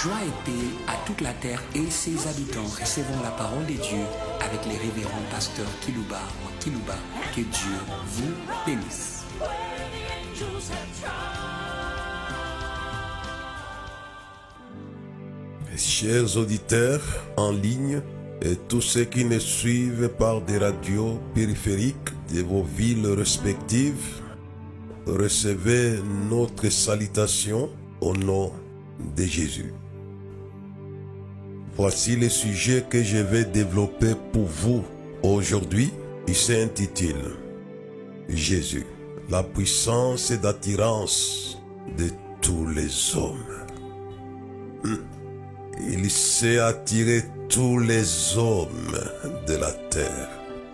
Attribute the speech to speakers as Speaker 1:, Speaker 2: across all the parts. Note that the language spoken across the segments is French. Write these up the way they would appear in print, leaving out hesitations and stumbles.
Speaker 1: Joie et paix à toute la terre et ses habitants. Recevons la parole de Dieu avec les révérends pasteurs Kilouba ou Kilouba. Que Dieu vous bénisse.
Speaker 2: Chers auditeurs en ligne et tous ceux qui nous suivent par des radios périphériques de vos villes respectives, recevez notre salutation au nom de Jésus. Voici le sujet que je vais développer pour vous aujourd'hui. Il s'intitule Jésus, la puissance d'attirance de tous les hommes. Il sait attirer tous les hommes de la terre.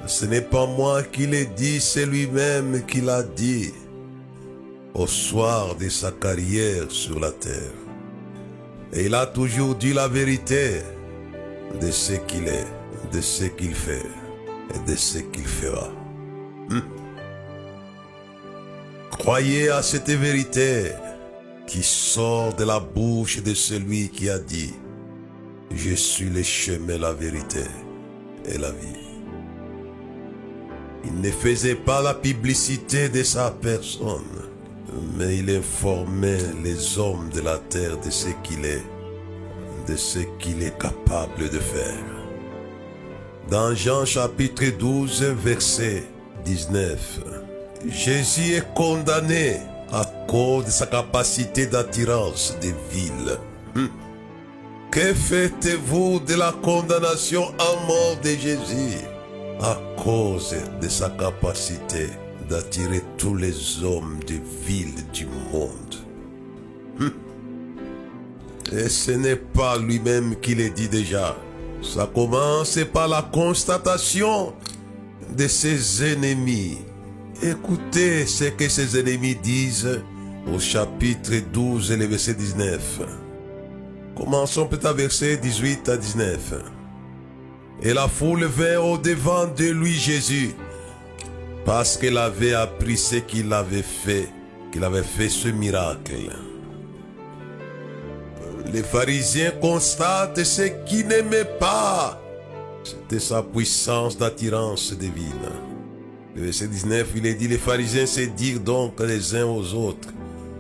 Speaker 2: Ce n'est pas moi qui l'ai dit, c'est lui-même qui l'a dit au soir de sa carrière sur la terre. Et il a toujours dit la vérité de ce qu'il est, de ce qu'il fait et de ce qu'il fera. Croyez à cette vérité qui sort de la bouche de celui qui a dit « Je suis le chemin, la vérité et la vie ». Il ne faisait pas la publicité de sa personne, mais il informait les hommes de la terre de ce qu'il est, de ce qu'il est capable de faire. Dans Jean chapitre 12, verset 19, Jésus est condamné à cause de sa capacité d'attirance des villes. Que faites-vous de la condamnation à mort de Jésus à cause de sa capacité d'attirer tous les hommes des villes du monde? Et ce n'est pas lui-même qui le dit déjà. Ça commence par la constatation de ses ennemis. Écoutez ce que ses ennemis disent au chapitre 12 et le verset 19. Commençons peut-être verset 18 à 19. Et la foule vint au-devant de lui Jésus, parce qu'elle avait appris ce qu'il avait fait ce miracle. Les pharisiens constatent ce qu'ils n'aimaient pas. C'était sa puissance d'attirance divine. Le verset 19, il est dit, les pharisiens se dirent donc les uns aux autres,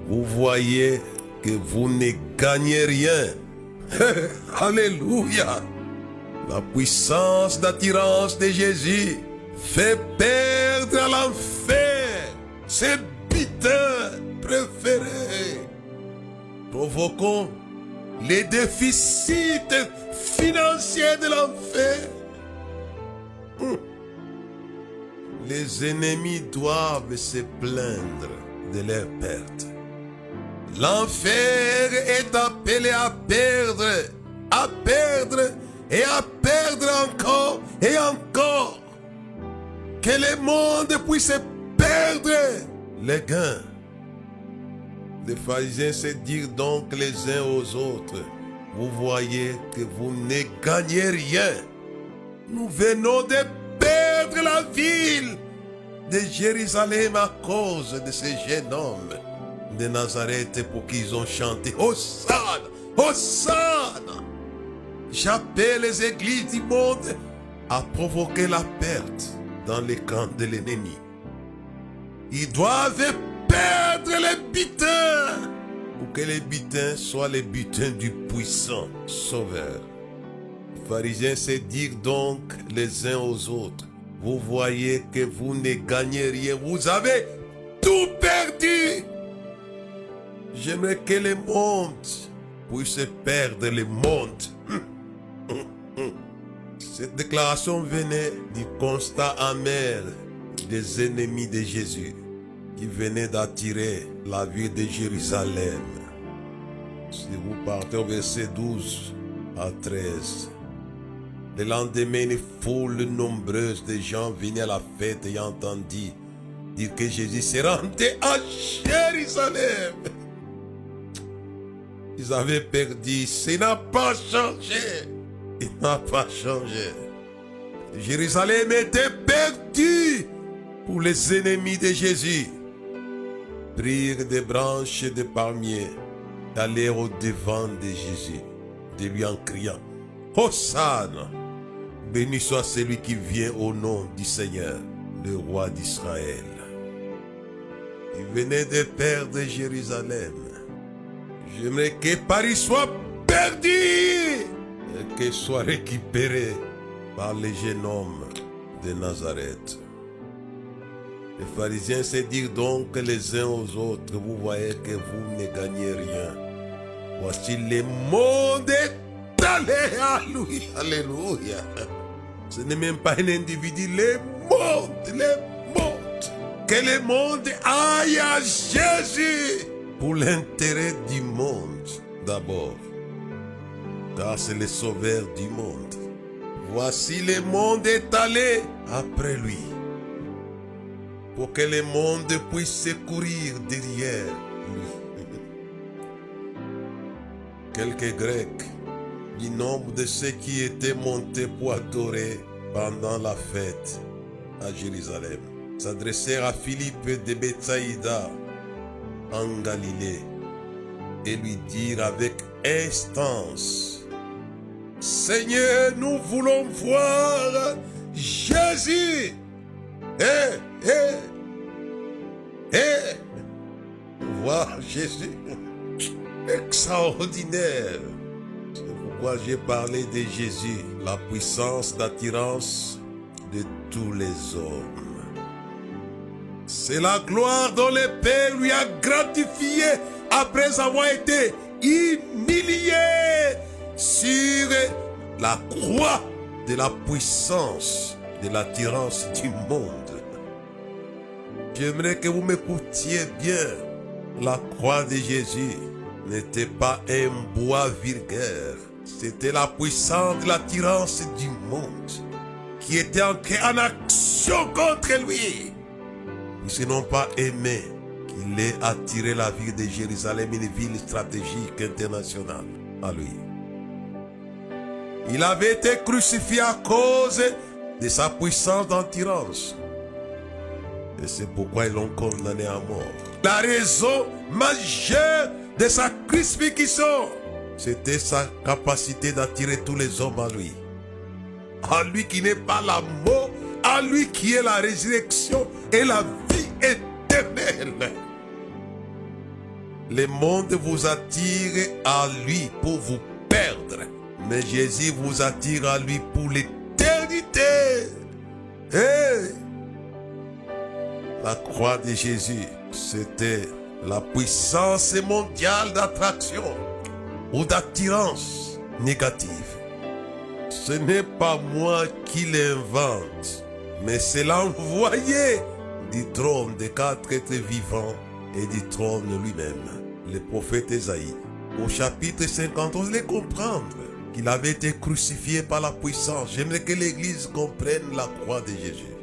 Speaker 2: vous voyez que vous ne gagnez rien. Alléluia. La puissance d'attirance de Jésus fait perdre à l'enfer ses butins préférés, provoquant les déficits financiers de l'enfer. Les ennemis doivent se plaindre de leur perte. L'enfer est appelé à perdre et à perdre encore et encore. Que le monde puisse perdre les gains. Les pharisiens se dirent donc les uns aux autres, vous voyez que vous ne gagnez rien. Nous venons de perdre la ville de Jérusalem à cause de ce jeune homme de Nazareth pour qui ils ont chanté Hosanna, Hosanna. J'appelle les églises du monde à provoquer la perte dans les camps de l'ennemi. Ils doivent perdre les butins pour que les butins soient les butins du puissant Sauveur. Les pharisiens se dirent donc les uns aux autres, vous voyez que vous ne gagnez rien, vous avez tout perdu. J'aimerais que le monde puisse perdre le monde. Cette déclaration venait du constat amer des ennemis de Jésus qui venaient d'attirer la ville de Jérusalem. Si vous partez au verset 12 à 13, le lendemain, une foule nombreuse de gens venaient à la fête et entendirent dire que Jésus se rendait à Jérusalem. Ils avaient perdu, ça n'a pas changé. Il n'a pas changé. Jérusalem était perdue pour les ennemis de Jésus. Prirent des branches de palmiers, allèrent au devant de Jésus de lui en criant: Hosanna! Béni soit celui qui vient au nom du Seigneur, le roi d'Israël. Il venait de perdre Jérusalem. J'aimerais que Paris soit perdu et qu'il soit récupéré par les jeunes hommes de Nazareth. Les pharisiens se dirent donc les uns aux autres: vous voyez que vous ne gagnez rien. Voici le monde est allé à lui. Alléluia. Ce n'est même pas un individu, le monde. Que le monde aille à Jésus pour l'intérêt du monde d'abord, car c'est le sauveur du monde. Voici le monde est allé après lui, pour que le monde puisse secourir derrière lui. Quelques Grecs, du nombre de ceux qui étaient montés pour adorer pendant la fête à Jérusalem, s'adressèrent à Philippe de Bethsaïda en Galilée et lui dirent avec instance: Seigneur, nous voulons voir Jésus. Voir Jésus. Extraordinaire. C'est pourquoi j'ai parlé de Jésus, la puissance d'attirance de tous les hommes. C'est la gloire dont le Père lui a gratifié après avoir été humilié sur la croix de la puissance de l'attirance du monde. J'aimerais que vous m'écoutiez bien. La croix de Jésus n'était pas un bois vulgaire. C'était la puissance de l'attirance du monde qui était entrée en action contre lui. Ils n'ont pas aimé qu'il ait attiré la ville de Jérusalem, une ville stratégique internationale, à lui. Il avait été crucifié à cause de sa puissance d'attirance. Et c'est pourquoi ils l'ont condamné à mort. La raison majeure de sa crucifixion, c'était sa capacité d'attirer tous les hommes à lui. À lui qui n'est pas la mort, à lui qui est la résurrection et la vie éternelle. Le monde vous attire à lui pour vous perdre, mais Jésus vous attire à lui pour l'éternité. Hey! La croix de Jésus, c'était la puissance mondiale d'attraction ou d'attirance négative. Ce n'est pas moi qui l'invente, mais c'est l'envoyé du trône des quatre êtres vivants et du trône lui-même, le prophète Ésaïe. Au chapitre 53, vous allez comprendre qu'il avait été crucifié par la puissance. J'aimerais que l'Église comprenne la croix de Jésus,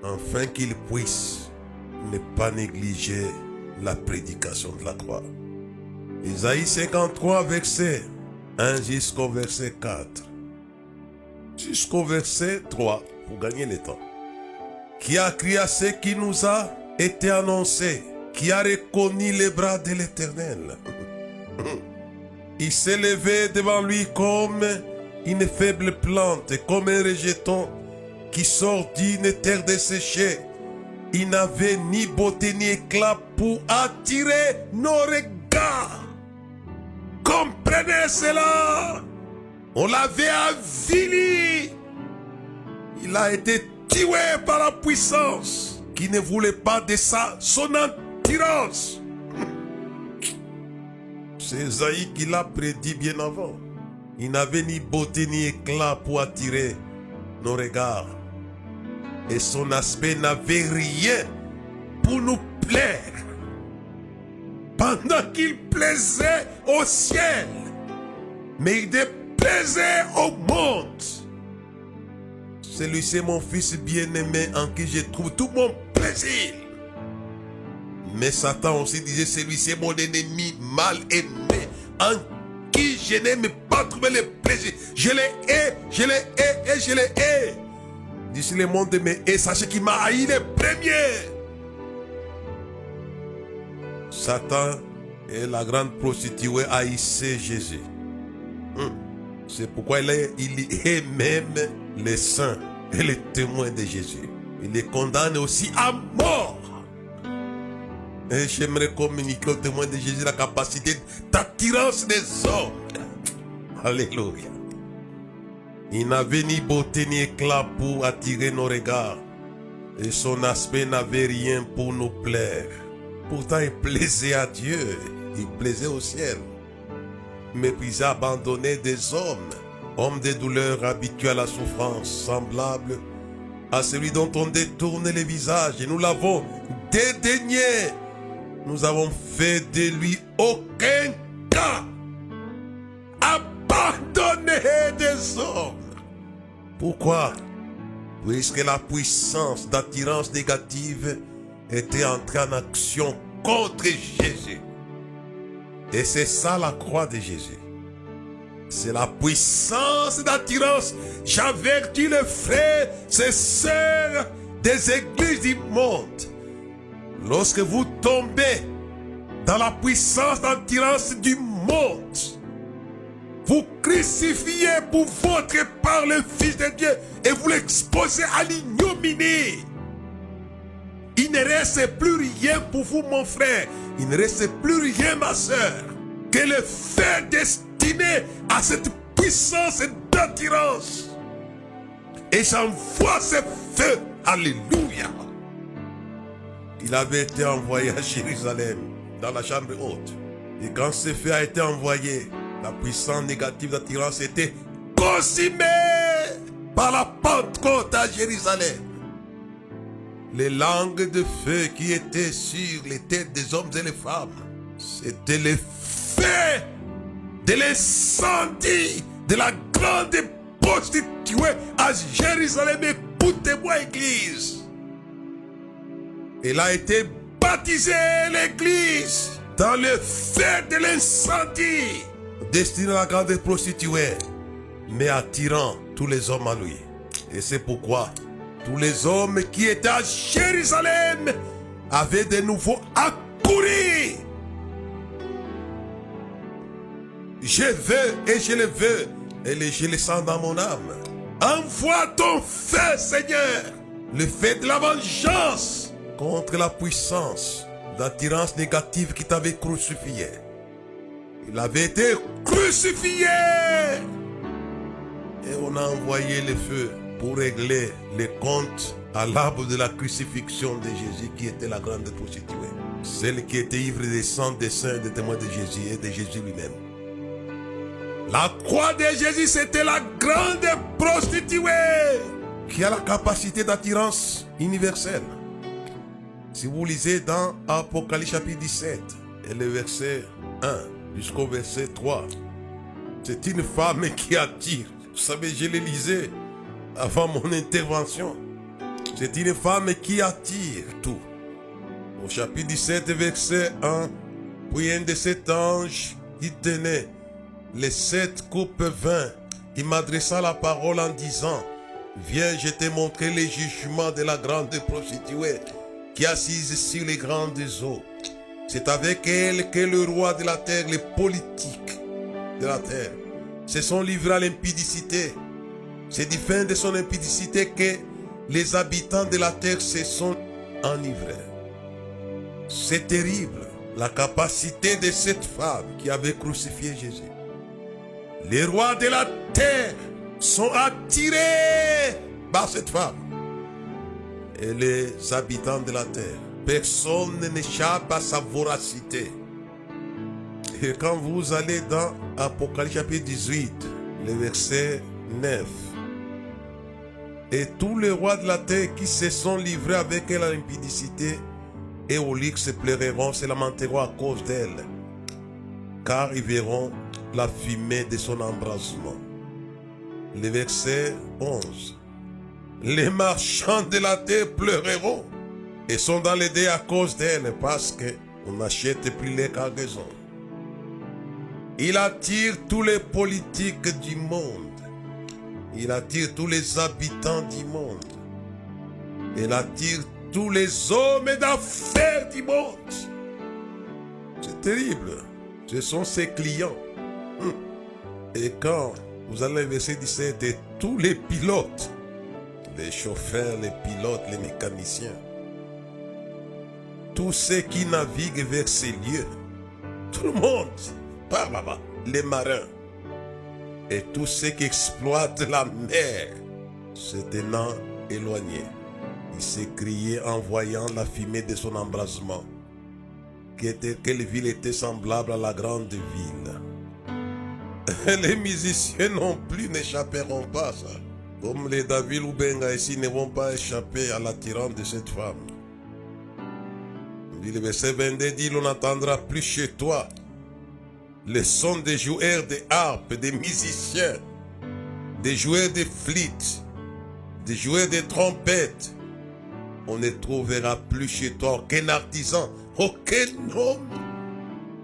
Speaker 2: afin qu'il puisse ne pas négliger la prédication de la croix. Ésaïe 53, verset 1 jusqu'au verset 4. Jusqu'au verset 3, pour gagner le temps. Qui a crié à ce qui nous a été annoncé, qui a reconnu les bras de l'Éternel. Il s'est levé devant lui comme une faible plante, comme un rejeton qui sort d'une terre desséchée. Il n'avait ni beauté ni éclat pour attirer nos regards. Comprenez cela. On l'avait avili. Il a été tué par la puissance qui ne voulait pas de son attirance. C'est Esaïe qui l'a prédit bien avant. Il n'avait ni beauté ni éclat pour attirer nos regards. Et son aspect n'avait rien pour nous plaire. Pendant qu'il plaisait au ciel, mais il déplaisait au monde. Celui-ci est mon fils bien-aimé en qui je trouve tout mon plaisir. Mais Satan aussi disait, celui-ci est mon ennemi mal aimé en qui je n'aime pas trouver le plaisir. Je les hais, je les hais et je les hais. D'ici le monde me hait, sachez qu'il m'a haï le premier. Satan et la grande prostituée haïssaient Jésus. C'est pourquoi il est même les saints et les témoins de Jésus. Il les condamne aussi à mort. Et j'aimerais communiquer aux témoins de Jésus la capacité d'attirance des hommes. Alléluia. Il n'avait ni beauté ni éclat pour attirer nos regards. Et son aspect n'avait rien pour nous plaire. Pourtant, il plaisait à Dieu. Il plaisait au ciel. Méprisé, abandonné des hommes de douleur, habitués à la souffrance, semblable à celui dont on détourne les visages. Et nous l'avons dédaigné. Nous avons fait de lui aucun cas. Abandonné des hommes. Pourquoi? Puisque la puissance d'attirance négative était entrée en action contre Jésus. Et c'est ça la croix de Jésus. C'est la puissance d'attirance. J'avertis les frères et sœurs des églises du monde. Lorsque vous tombez dans la puissance d'attirance du monde, vous crucifiez pour votre part le Fils de Dieu et vous l'exposez à l'ignominie. Il ne reste plus rien pour vous, mon frère. Il ne reste plus rien, ma soeur, que le feu destiné à cette puissance d'attirance. Et j'envoie ce feu. Alléluia. Il avait été envoyé à Jérusalem, dans la chambre haute. Et quand ce feu a été envoyé, la puissance négative d'attirance était consumée par la Pentecôte à Jérusalem. Les langues de feu qui étaient sur les têtes des hommes et les femmes, c'était le feu de l'incendie de la grande prostituée à Jérusalem. Écoutez-moi, Église. Elle a été baptisée, l'Église, dans le feu de l'incendie, destiné à la grande prostituée, mais attirant tous les hommes à lui. Et c'est pourquoi tous les hommes qui étaient à Jérusalem avaient de nouveau accouru. Je veux et je le veux, et je le sens dans mon âme. Envoie ton feu, Seigneur, le feu de la vengeance contre la puissance d'attirance négative qui t'avait crucifié. Il avait été crucifié. Et on a envoyé le feu pour régler les comptes à l'arbre de la crucifixion de Jésus qui était la grande prostituée. Celle qui était ivre des sang des saints des témoins de Jésus et de Jésus lui-même. La croix de Jésus, c'était la grande prostituée qui a la capacité d'attirance universelle. Si vous lisez dans Apocalypse chapitre 17 et le verset 1 jusqu'au verset 3, c'est une femme qui attire. Vous savez, je le lisais avant mon intervention. C'est une femme qui attire tout. Au chapitre 17, verset 1, puis un de ces anges qui tenait les 7 coupes vin, il m'adressa la parole en disant: viens, je t'ai montré les jugements de la grande prostituée qui est assise sur les grandes eaux. C'est avec elle que le roi de la terre, les politiques de la terre, se sont livrés à l'impudicité. C'est du fin de son impudicité que les habitants de la terre se sont enivrés. C'est terrible, la capacité de cette femme qui avait crucifié Jésus. Les rois de la terre sont attirés par cette femme. Et les habitants de la terre, personne n'échappe à sa voracité. Et quand vous allez dans Apocalypse chapitre 18, le verset 9, et tous les rois de la terre qui se sont livrés avec elle à l'impudicité et au luxe se pleureront, se lamenteront à cause d'elle, car ils verront la fumée de son embrasement. Le verset 11. Les marchands de la terre pleureront et sont dans les dés à cause d'elle, parce qu'on n'achète plus les cargaisons. Il attire tous les politiques du monde. Il attire tous les habitants du monde. Il attire tous les hommes d'affaires du monde. C'est terrible. Ce sont ses clients. Et quand Vous allez le verset 17. Et tous les pilotes, les chauffeurs, les pilotes, les mécaniciens, tous ceux qui naviguent vers ces lieux, tout le monde, par là-bas, les marins, et tous ceux qui exploitent la mer, se tenant éloignés, il s'écriait en voyant la fumée de son embrasement, quelle ville était semblable à la grande ville. Les musiciens non plus n'échapperont pas, ça. Comme les David ou Benga ici ne vont pas échapper à l'attirance de cette femme. Le verset 22 dit, on n'entendra plus chez toi le son des joueurs de harpe, des musiciens, des joueurs de flûte, des joueurs de trompettes. On ne trouvera plus chez toi aucun artisan, aucun homme,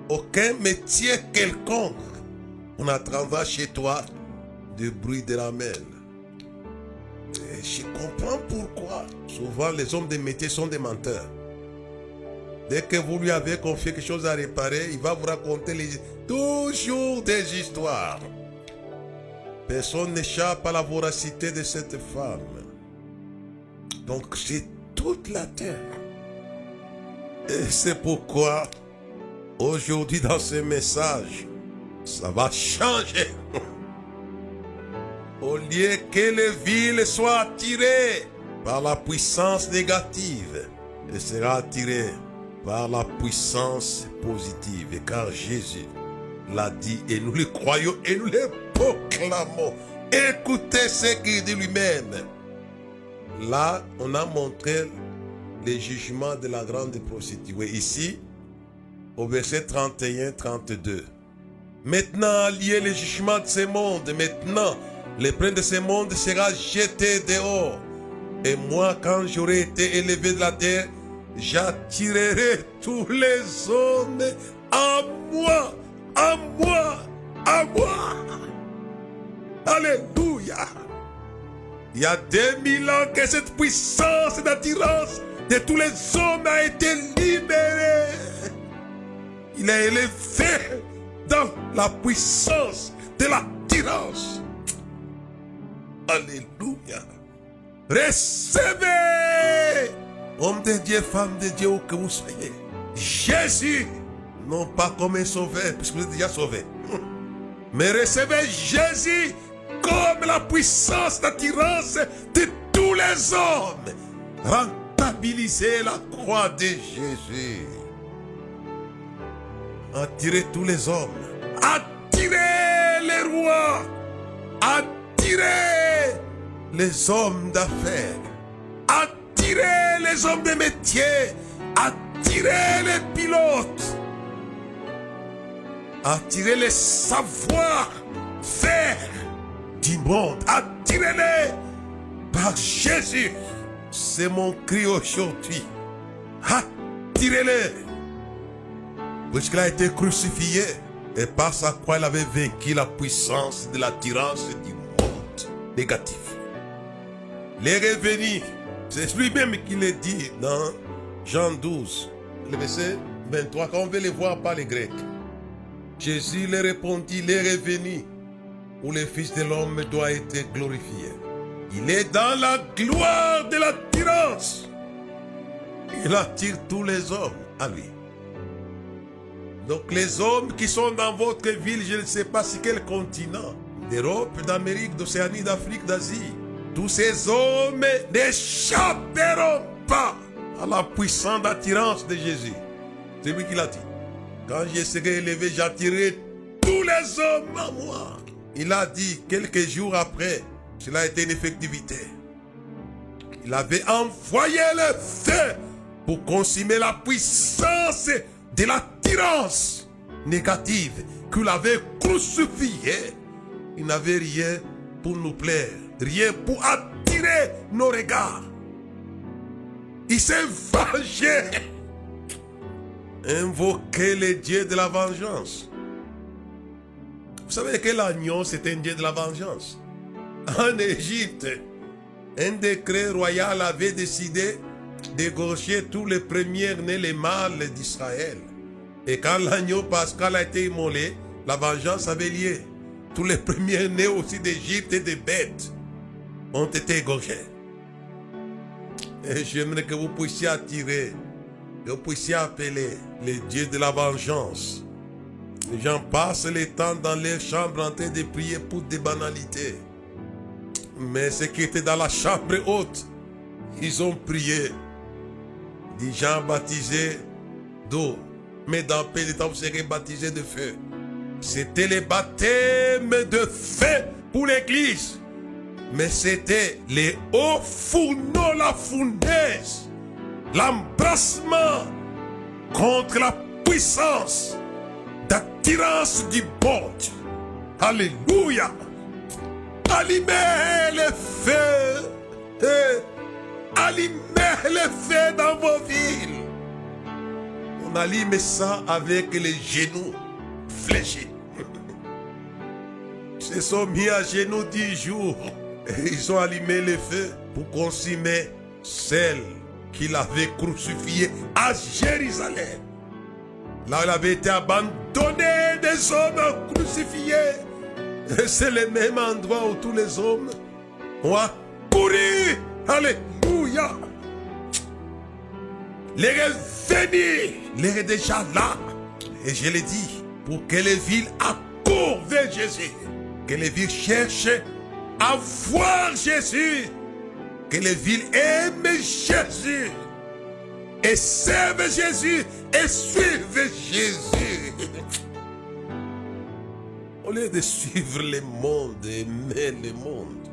Speaker 2: aucun métier quelconque. On entendra chez toi du bruit de la mer. Et je comprends pourquoi. Souvent, les hommes de métier sont des menteurs. Dès que vous lui avez confié quelque chose à réparer, il va vous raconter toujours des histoires. Personne n'échappe à la voracité de cette femme. Donc c'est toute la terre. Et c'est pourquoi, aujourd'hui dans ce message, ça va changer. Au lieu que les villes soient attirées par la puissance négative, elle sera attirée par la puissance positive, car Jésus l'a dit et nous le croyons et nous le proclamons. Écoutez ce qu'il dit lui-même. Là, on a montré les jugements de la grande prostituée. Ici, au verset 31-32. Maintenant, lié le jugement de ce monde. Maintenant, le prince de ce monde sera jeté dehors. Et moi, quand j'aurai été élevé de la terre, j'attirerai tous les hommes à moi, à moi, à moi. Alléluia. Il y a 2000 ans que cette puissance d'attirance de tous les hommes a été libérée. Il est élevé dans la puissance de l'attirance. Alléluia. Recevez, homme de Dieu, femme de Dieu, où que vous soyez, Jésus, non pas comme un sauveur, puisque vous êtes déjà sauvé, mais recevez Jésus comme la puissance d'attirance de tous les hommes. Rentabilisez la croix de Jésus. Attirez tous les hommes. Attirez les rois. Attirez les hommes d'affaires. Attirez les hommes de métier. Attirez les pilotes. Attirez les savoir-faire du monde. Attirez-les par Jésus. C'est mon cri aujourd'hui. Attirez-les. Puisqu'il a été crucifié et par sa croix il avait vaincu la puissance de l'attirance du monde négatif. Les revenus, c'est lui-même qui le dit dans Jean 12, le verset 23, quand on veut les voir par les Grecs. Jésus leur répondit, les revenus où le Fils de l'homme doit être glorifié. Il est dans la gloire de l'attirance. Il attire tous les hommes à lui. Donc les hommes qui sont dans votre ville, je ne sais pas si quel continent, d'Europe, d'Amérique, d'Océanie, d'Afrique, d'Asie, tous ces hommes n'échapperont pas à la puissance d'attirance de Jésus. C'est lui qui l'a dit. Quand je serai élevé, j'attirerai tous les hommes à moi. Il a dit quelques jours après, cela a été une effectivité. Il avait envoyé le feu pour consumer la puissance de l'attirance négative qu'il avait crucifiée. Il n'avait rien pour nous plaire, rien pour attirer nos regards. Il s'est vengé. Invoquer le Dieu de la vengeance. Vous savez que l'agneau, c'est un Dieu de la vengeance. En Égypte, un décret royal avait décidé d'égorger tous les premiers-nés, les mâles d'Israël. Et quand l'agneau pascal a été immolé, la vengeance avait lieu. tous les premiers-nés aussi d'Égypte et des bêtes ont été égorgés. Et j'aimerais que vous puissiez attirer, que vous puissiez appeler les dieux de la vengeance. Les gens passent le temps dans les chambres en train de prier pour des banalités. Mais ceux qui étaient dans la chambre haute, ils ont prié. Des gens baptisés d'eau, mais dans peu de temps vous serez baptisés de feu. C'était le baptême de feu pour l'église. Mais c'était les hauts fourneaux, la fournaise, l'embrassement contre la puissance d'attirance du monde. Alléluia. Allumez le feu. Allumez le feu dans vos villes. On allume ça avec les genoux fléchis. Ils se sont mis à genoux 10 jours. Et ils ont allumé le feu pour consumer celle qu'il avait crucifiée à Jérusalem. Là, il avait été abandonné des hommes crucifiés. Et c'est le même endroit où tous les hommes ont couru. Alléluia. L'heure est venue. L'heure est déjà là. Et je l'ai dit, pour que les villes accourent vers Jésus. Que les villes cherchent à voir Jésus. Que les villes aiment Jésus. Et servent Jésus. Et suivent Jésus. Au lieu de suivre le monde, aimer le monde.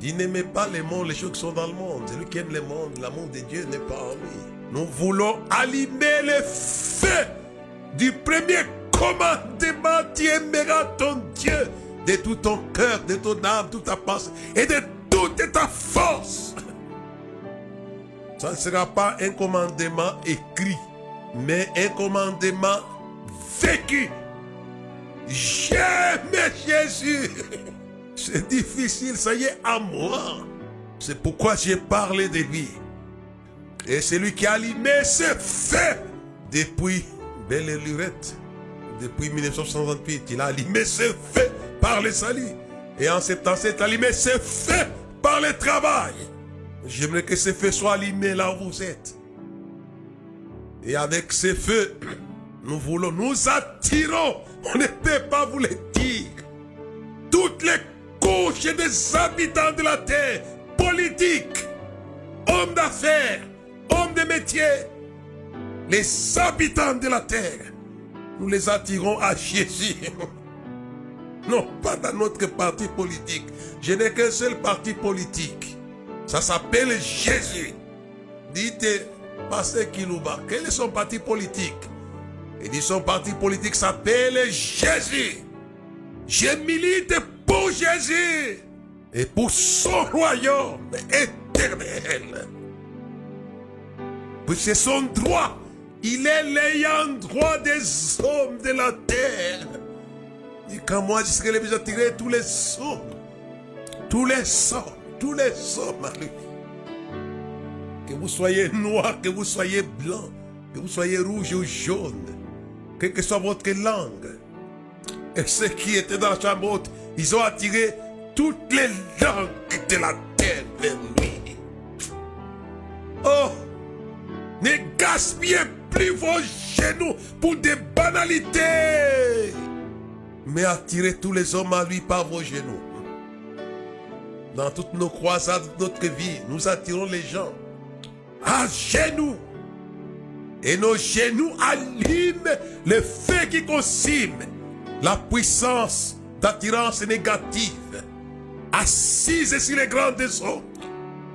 Speaker 2: Il n'aimait pas le monde, les choses qui sont dans le monde. Celui qui aime le monde, l'amour de Dieu n'est pas en lui. Nous voulons allumer le feu du premier commandement. Tu aimeras ton Dieu de tout ton cœur, de ton âme, toute ta pensée et de toute ta force. Ça ne sera pas un commandement écrit, mais un commandement vécu. J'aime Jésus. C'est difficile, ça y est, à moi. C'est pourquoi j'ai parlé de lui. Et c'est lui qui a allumé ce feu depuis Belle et Lurette. Depuis 1968, il a allumé ce feu par le salut. Et en ces temps, c'est allumé ce feu par le travail. J'aimerais que ce feu soit allumé là où vous êtes. Et avec ce feu, nous attirons, on ne peut pas vous le dire, toutes les couches des habitants de la terre, politiques, hommes d'affaires, hommes de métier, les habitants de la terre, nous les attirons à Jésus. Non, pas dans notre parti politique. Je n'ai qu'un seul parti politique. Ça s'appelle Jésus. Dites, Pasteur Kilouba, quel est son parti politique? Il dit son parti politique s'appelle Jésus. Je milite pour Jésus et pour son royaume éternel. Puis c'est son droit. Il est l'ayant droit des hommes de la terre. Et quand moi je serai les attirer tous les hommes, tous les hommes à lui. Que vous soyez noir, que vous soyez blanc, que vous soyez rouge ou jaune, quelle que soit votre langue. Et ceux qui étaient dans la chambre haute, ils ont attiré toutes les langues de la terre vers lui. Oh, ne gaspillez plus vos genoux pour des banalités, mais attirez tous les hommes à lui par vos genoux. Dans toutes nos croisades de notre vie, nous attirons les gens à genoux. Et nos genoux allument le feu qui consume la puissance d'attirance négative assise sur les grands des hommes,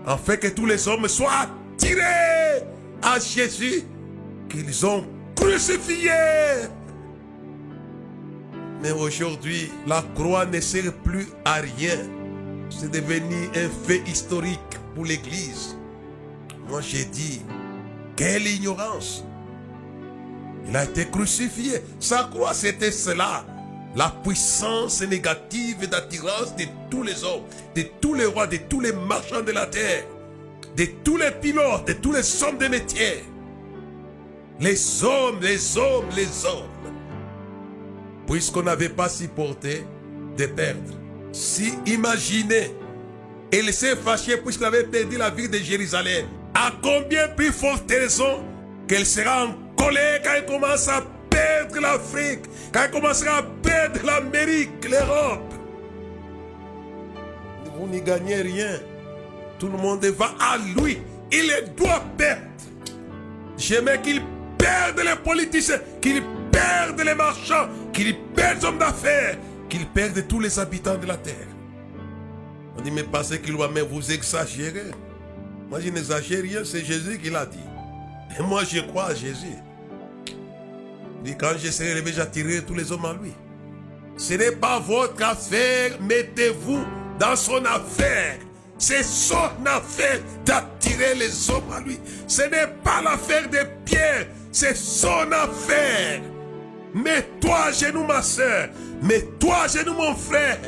Speaker 2: afin que tous les hommes soient attirés à Jésus qu'ils ont crucifié. Mais aujourd'hui, la croix ne sert plus à rien. C'est devenu un fait historique pour l'Église. Moi j'ai dit, quelle ignorance! Il a été crucifié. Sa croix, c'était cela. La puissance négative d'attirance de tous les hommes, de tous les rois, de tous les marchands de la terre, de tous les pilotes, de tous les hommes de métier. Les hommes. Puisqu'on n'avait pas supporté de perdre. Si imaginez, elle s'est fâchée puisqu'elle avait perdu la ville de Jérusalem. À combien plus forte raison qu'elle sera en colère quand elle commence à perdre l'Afrique, quand elle commencera à perdre l'Amérique, l'Europe. Vous n'y gagnez rien. Tout le monde va à lui. Il doit perdre. J'aimais qu'il perde les politiciens, qu'il perde les marchands, qu'il perde les hommes d'affaires, qu'il perde tous les habitants de la terre. On dit, mais parce qu'il va, mais vous exagérez. Moi, je n'exagère rien, c'est Jésus qui l'a dit. Et moi, je crois à Jésus. Il dit, quand je serai élevé, j'attirerai tous les hommes à lui. Ce n'est pas votre affaire, mettez-vous dans son affaire. C'est son affaire d'attirer les hommes à lui. Ce n'est pas l'affaire de Pierre, c'est son affaire. Mets-toi à genoux, ma soeur. Mets-toi à genoux, mon frère.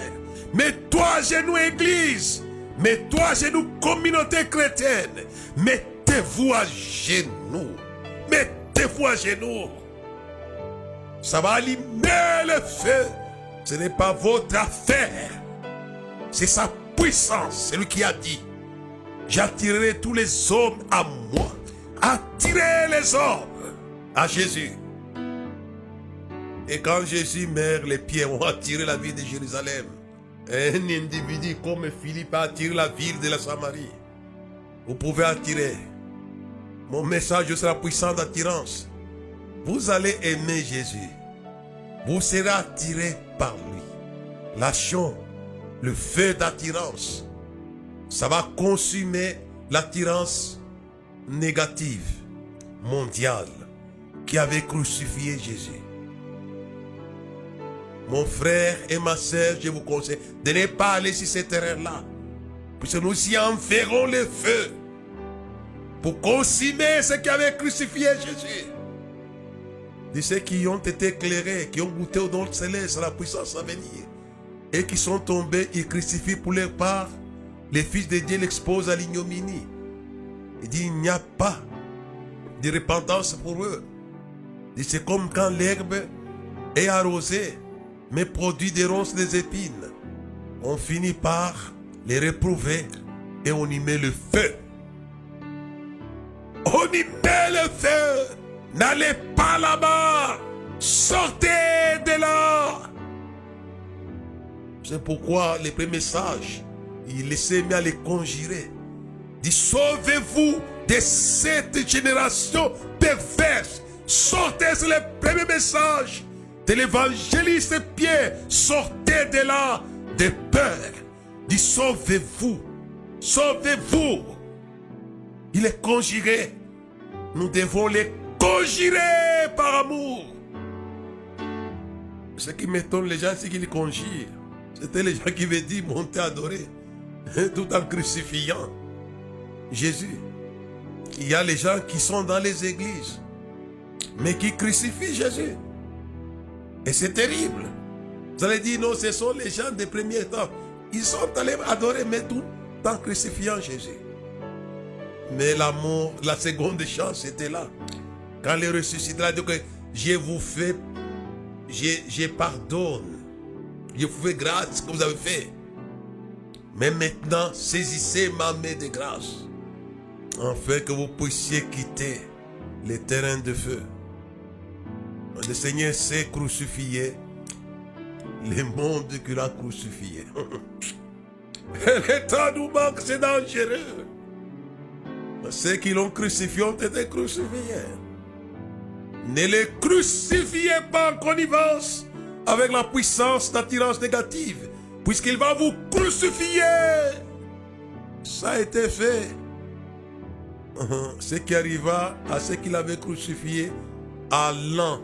Speaker 2: Mets-toi à genoux, église. Mets-toi à genoux, communauté chrétienne. Mettez-vous à genoux. Mettez-vous à genoux. Ça va allumer le feu. Ce n'est pas votre affaire. C'est sa puissance. C'est lui qui a dit, j'attirerai tous les hommes à moi. Attirez les hommes à Jésus. Et quand Jésus meurt, les pierres ont attiré la ville de Jérusalem. Un individu comme Philippe a attiré la ville de la Samarie. Vous pouvez attirer. Mon message sera puissant d'attirance. Vous allez aimer Jésus. Vous serez attiré par lui. Lâchons le feu d'attirance. Ça va consumer l'attirance négative, mondiale, qui avait crucifié Jésus. Mon frère et ma soeur, je vous conseille de ne pas aller sur ce terrain-là. Puisque nous y enverrons le feu pour consumer ce qui avait crucifié Jésus. De ceux qui ont été éclairés, qui ont goûté au don céleste, à la puissance à venir, et qui sont tombés, ils crucifient pour leur part. Les fils de Dieu l'exposent à l'ignominie. Il dit, il n'y a pas de repentance pour eux. C'est comme quand l'herbe est arrosée, mais produit des ronces, des épines. On finit par les réprouver et on y met le feu. On y met le feu. N'allez pas là-bas. Sortez de là. C'est pourquoi les premiers sages, il s'est mis à les conjurer. Il dit, sauvez-vous de cette génération perverse. Sortez, c'est le premier message de l'évangéliste Pierre. Sortez de là, de peur. Il dit, sauvez-vous. Sauvez-vous. Il est conjuré. Nous devons les conjurer par amour. Ce qui m'étonne, les gens, c'est qu'ils les conjurent. C'était les gens qui veulent dire monter adorer, tout en crucifiant Jésus. Il y a les gens qui sont dans les églises, mais qui crucifient Jésus. Et c'est terrible. Vous allez dire, non, ce sont les gens des premiers temps. Ils sont allés adorer, mais tout en crucifiant Jésus. Mais l'amour, la seconde chance était là. Quand les ressuscités, il a dit que je vous fais, je pardonne. Je vous fais grâce ce que vous avez fait. Mais maintenant, saisissez ma main de grâce, afin que vous puissiez quitter les terrains de feu. Le Seigneur s'est crucifié, le monde qu'il a crucifié. Le temps nous manque, c'est dangereux. Ceux qui l'ont crucifié ont été crucifiés. Ne les crucifiez pas en connivence avec la puissance d'attirance négative, puisqu'il va vous crucifier. Ça a été fait. Ce qui arriva à ceux qui l'avaient crucifié à l'an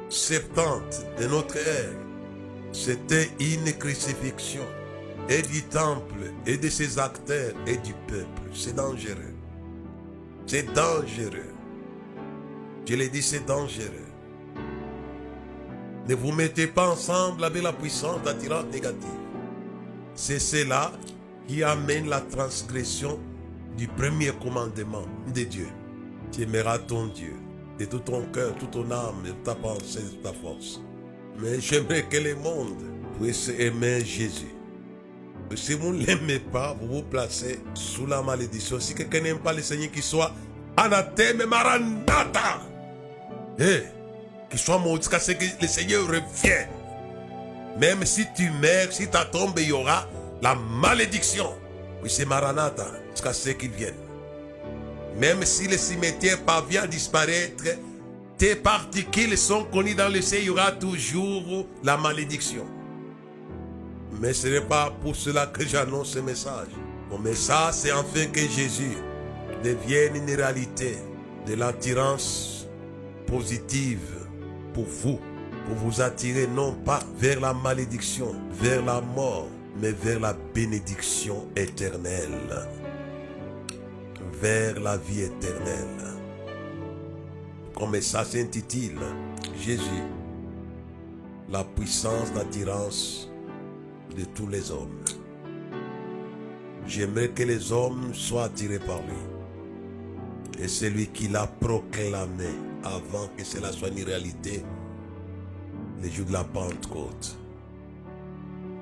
Speaker 2: 70 de notre ère, c'était une crucifixion, et du temple, et de ses acteurs, et du peuple. C'est dangereux. C'est dangereux. Je l'ai dit, c'est dangereux. Ne vous mettez pas ensemble avec la puissance d'attirance négative. C'est cela qui amène la transgression du premier commandement de Dieu. Tu aimeras ton Dieu de tout ton cœur, toute ton âme, de ta pensée, de ta force. Mais j'aimerais que le monde puisse aimer Jésus. Si vous ne l'aimez pas, vous vous placez sous la malédiction. Si quelqu'un n'aime pas le Seigneur, qu'il soit anathème, maranatha. Qu'il soit maudit jusqu'à ce que le Seigneur revienne. Même si tu meurs, si tu tombes, il y aura la malédiction. Oui, c'est maranatha jusqu'à ce qu'il vienne. Même si le cimetière parvient à disparaître, tes particules sont connues dans le ciel, il y aura toujours la malédiction. Mais ce n'est pas pour cela que j'annonce ce message. Mon message, c'est enfin que Jésus devienne une réalité de l'attirance positive pour vous attirer non pas vers la malédiction, vers la mort, mais vers la bénédiction éternelle, vers la vie éternelle. Comme ça s'intitule, Jésus, la puissance d'attirance de tous les hommes. J'aimerais que les hommes soient attirés par lui. Et c'est lui qui l'a proclamé avant que cela soit une réalité, les jours de la Pentecôte.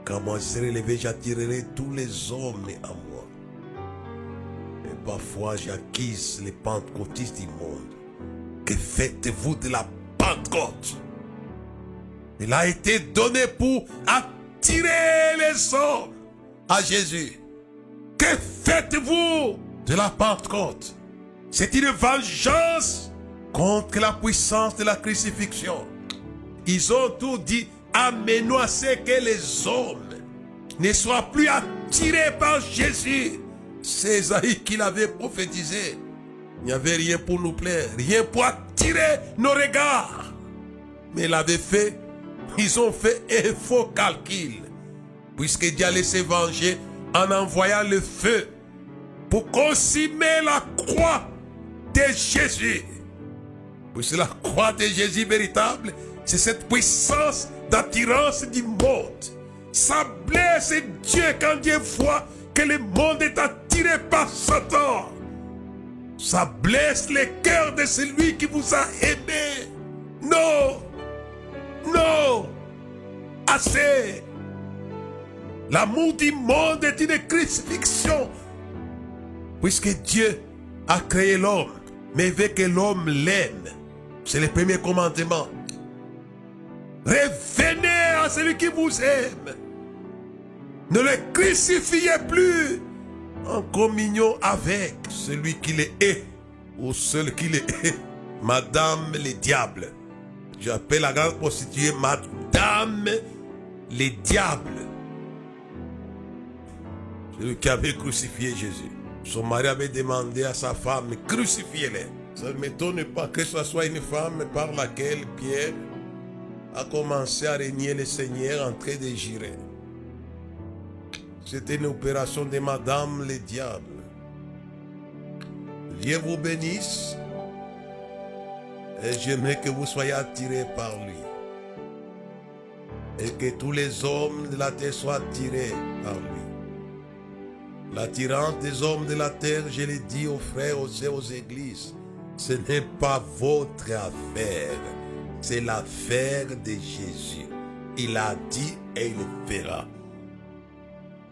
Speaker 2: Quand moi je serai levé, j'attirerai tous les hommes à moi. Et parfois j'accuse les pentecôtistes du monde. Que faites-vous de la Pentecôte? Il a été donné pour attirer les hommes à Jésus. Que faites-vous de la Pentecôte? C'est une vengeance contre la puissance de la crucifixion. Ils ont tout dit, amenons à ce que les hommes ne soient plus attirés par Jésus. C'est Isaïe qui l'avait prophétisé. Il n'y avait rien pour nous plaire, rien pour attirer nos regards. Mais il avait fait, ils ont fait un faux calcul. Puisque Dieu allait se venger en envoyant le feu pour consumer la croix de Jésus. Puisque la croix de Jésus véritable, c'est cette puissance d'attirance du monde. Ça blesse Dieu quand Dieu voit que le monde est attiré par Satan. Ça blesse le cœur de celui qui vous a aimé. Non, non, assez. L'amour du monde est une crucifixion. Puisque Dieu a créé l'homme, mais veut que l'homme l'aime. C'est le premier commandement. Revenez à celui qui vous aime. Ne le crucifiez plus en communion avec celui qui le hait ou celui qui le hait. Madame le diable. J'appelle la grande prostituée Madame le diable. Celui qui avait crucifié Jésus. Son mari avait demandé à sa femme, crucifiez-les. Ça ne m'étonne pas que ce soit une femme par laquelle Pierre a commencé à régner le Seigneur en train de jurer. C'était une opération de Madame le diable. Dieu vous bénisse. Et j'aimerais que vous soyez attirés par lui. Et que tous les hommes de la terre soient attirés par lui. L'attirance des hommes de la terre, je l'ai dit aux frères, aux sœurs, aux églises, ce n'est pas votre affaire. C'est l'affaire de Jésus. Il a dit et il le fera.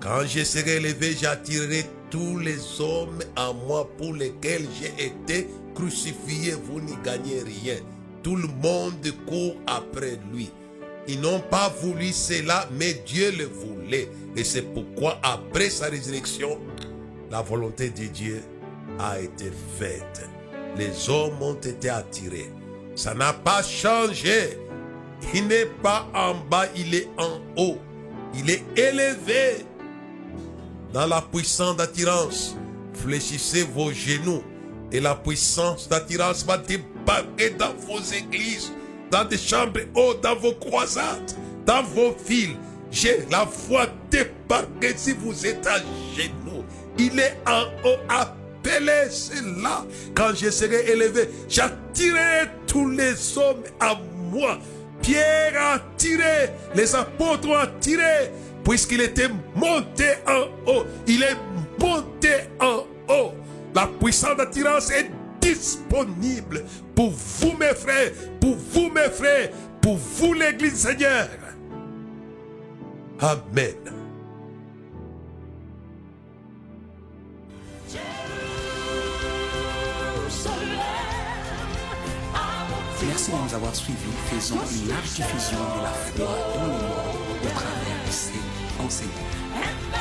Speaker 2: Quand je serai élevé, j'attirerai tous les hommes à moi pour lesquels j'ai été crucifié. Vous n'y gagnez rien. Tout le monde court après lui. Ils n'ont pas voulu cela, mais Dieu le voulait. Et c'est pourquoi, après sa résurrection, la volonté de Dieu a été faite. Les hommes ont été attirés. Ça n'a pas changé. Il n'est pas en bas, il est en haut. Il est élevé dans la puissance d'attirance. Fléchissez vos genoux et la puissance d'attirance va débarquer dans vos églises, dans des chambres hautes, dans vos croisades, dans vos villes. J'ai la foi débarquer si vous êtes à genoux. Il est en haut. Appelez cela. Quand je serai élevé, j'attirerai tous les hommes à moi. Pierre a attiré, les apôtres ont attiré, puisqu'il était monté en haut. Il est monté en haut. La puissance d'attirance est disponible pour vous, mes frères, pour vous, mes frères, pour vous, l'Église Seigneur. Amen.
Speaker 1: Merci de nous avoir suivis. Faisons une large diffusion de la foi dans le monde au travers de ces enseignements.